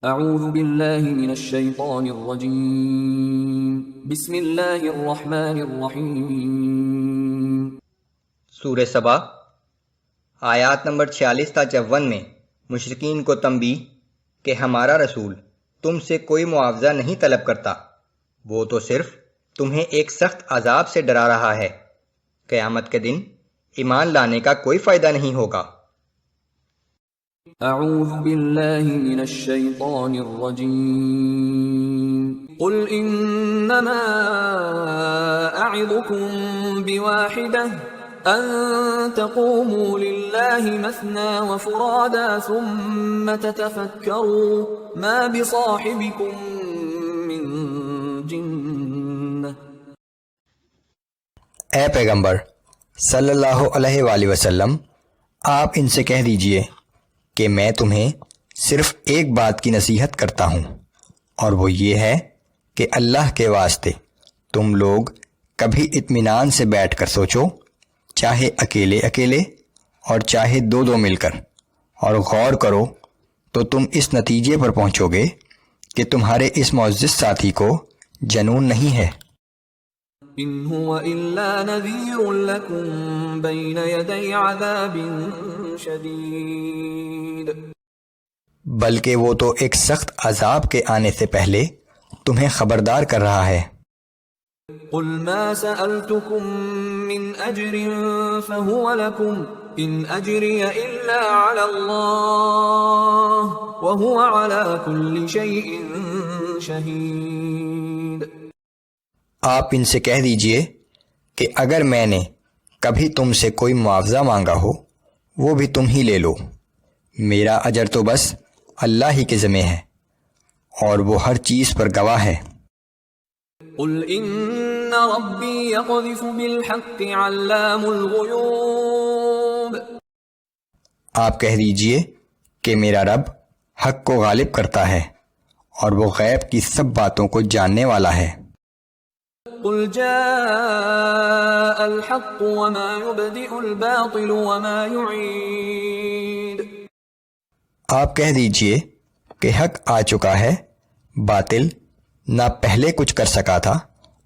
اعوذ باللہ من الشیطان الرجیم بسم اللہ الرحمن الرحیم۔ سورہ سبا آیات نمبر 46 تا 54 میں مشرکین کو تنبیہ کہ ہمارا رسول تم سے کوئی معاوضہ نہیں طلب کرتا، وہ تو صرف تمہیں ایک سخت عذاب سے ڈرا رہا ہے، قیامت کے دن ایمان لانے کا کوئی فائدہ نہیں ہوگا۔ اعوذ باللہ من الشیطان الرجیم قل انما اعظکم بواحدہ ان تقوموا للہ مثنى وفرادا ثم تتفکروا ما بصاحبکم من جنہ۔ اے پیغمبر صلی اللہ علیہ وآلہ وسلم، آپ ان سے کہہ دیجئے کہ میں تمہیں صرف ایک بات کی نصیحت کرتا ہوں، اور وہ یہ ہے کہ اللہ کے واسطے تم لوگ کبھی اطمینان سے بیٹھ کر سوچو، چاہے اکیلے اکیلے اور چاہے دو دو مل کر، اور غور کرو تو تم اس نتیجے پر پہنچو گے کہ تمہارے اس معزز ساتھی کو جنون نہیں ہے۔ ان هو الا نذیر لکم بین یدی عذاب شدید، بلکہ وہ تو ایک سخت عذاب کے آنے سے پہلے تمہیں خبردار کر رہا ہے۔ قل ما سألتكم من اجر فهو لكم ان اجری الا علی اللہ وهو علی کل شیء شہید۔ آپ ان سے کہہ دیجئے کہ اگر میں نے کبھی تم سے کوئی معاوضہ مانگا ہو وہ بھی تم ہی لے لو، میرا اجر تو بس اللہ ہی کے ذمہ ہے، اور وہ ہر چیز پر گواہ ہے۔ قل ان ربی یقذف بالحق علام الغیوب، آپ کہہ دیجئے کہ میرا رب حق کو غالب کرتا ہے اور وہ غیب کی سب باتوں کو جاننے والا ہے۔ قل جاء الحق وما يبدئ الباطل وما يعيد، آپ کہہ دیجئے کہ حق آ چکا ہے، باطل نہ پہلے کچھ کر سکا تھا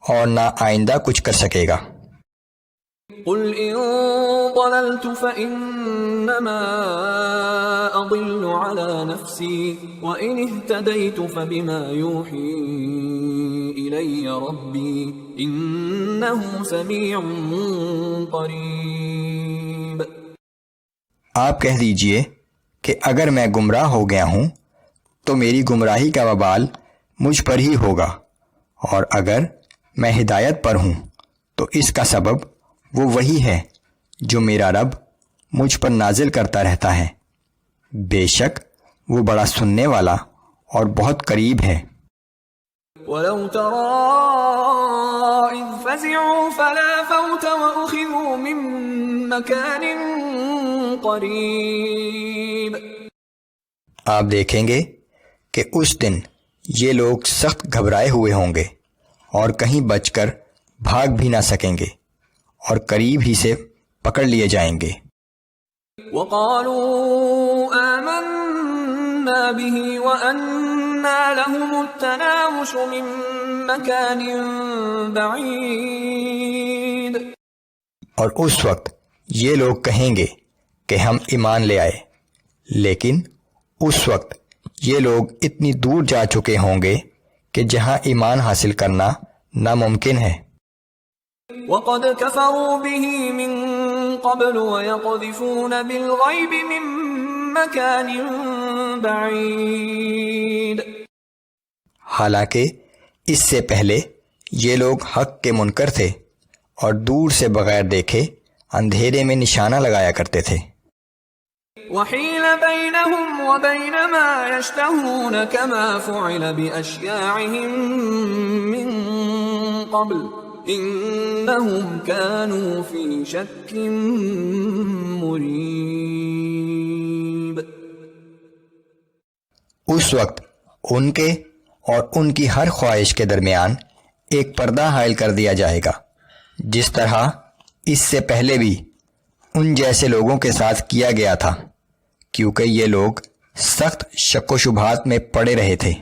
اور نہ آئندہ کچھ کر سکے گا۔ قل ان ضللت فانما اضل على نفسي وان اهتديت فبما يوحي الي ربي انه سميع قريب۔ آپ کہہ دیجئے کہ اگر میں گمراہ ہو گیا ہوں تو میری گمراہی کا وبال مجھ پر ہی ہوگا، اور اگر میں ہدایت پر ہوں تو اس کا سبب وہ وہی ہے جو میرا رب مجھ پر نازل کرتا رہتا ہے، بے شک وہ بڑا سننے والا اور بہت قریب ہے۔ وَلَوْ تَرَىٰ إِذْ فَزِعُوا فَلَا فَوْتَ وَأُخِذُوا مِن مَّكَانٍ قَرِيبٍ، آپ دیکھیں گے کہ اس دن یہ لوگ سخت گھبرائے ہوئے ہوں گے اور کہیں بچ کر بھاگ بھی نہ سکیں گے، اور قریب ہی سے پکڑ لیے جائیں گے۔ وَقَالُوا آمَنَّا بِهِ وَأَنَّا لَهُمُ التَّنَاوُشُ مِن مَّكَانٍ بَعِيدٍ، اور اس وقت یہ لوگ کہیں گے کہ ہم ایمان لے آئے، لیکن اس وقت یہ لوگ اتنی دور جا چکے ہوں گے کہ جہاں ایمان حاصل کرنا ناممکن ہے۔ وَقَدْ كَفَرُوا بِهِ مِن قَبْلُ وَيَقْذِفُونَ بِالْغَيْبِ مِن مَّكَانٍ بَعِيدٍ، حالانکہ اس سے پہلے یہ لوگ حق کے منکر تھے اور دور سے بغیر دیکھے اندھیرے میں نشانہ لگایا کرتے تھے۔ وَحِيلَ بَيْنَهُمْ وَبَيْنَ مَا يَشْتَهُونَ كَمَا فُعِلَ بِأَشْيَاعِهِمْ مِن قَبْلُ إِنَّهُمْ كَانُوا فِي شَكٍّ مُّرِيبٍ۔ اس وقت ان کے اور ان کی ہر خواہش کے درمیان ایک پردہ حائل کر دیا جائے گا، جس طرح اس سے پہلے بھی ان جیسے لوگوں کے ساتھ کیا گیا تھا، کیونکہ یہ لوگ سخت شک و شبہات میں پڑے رہے تھے۔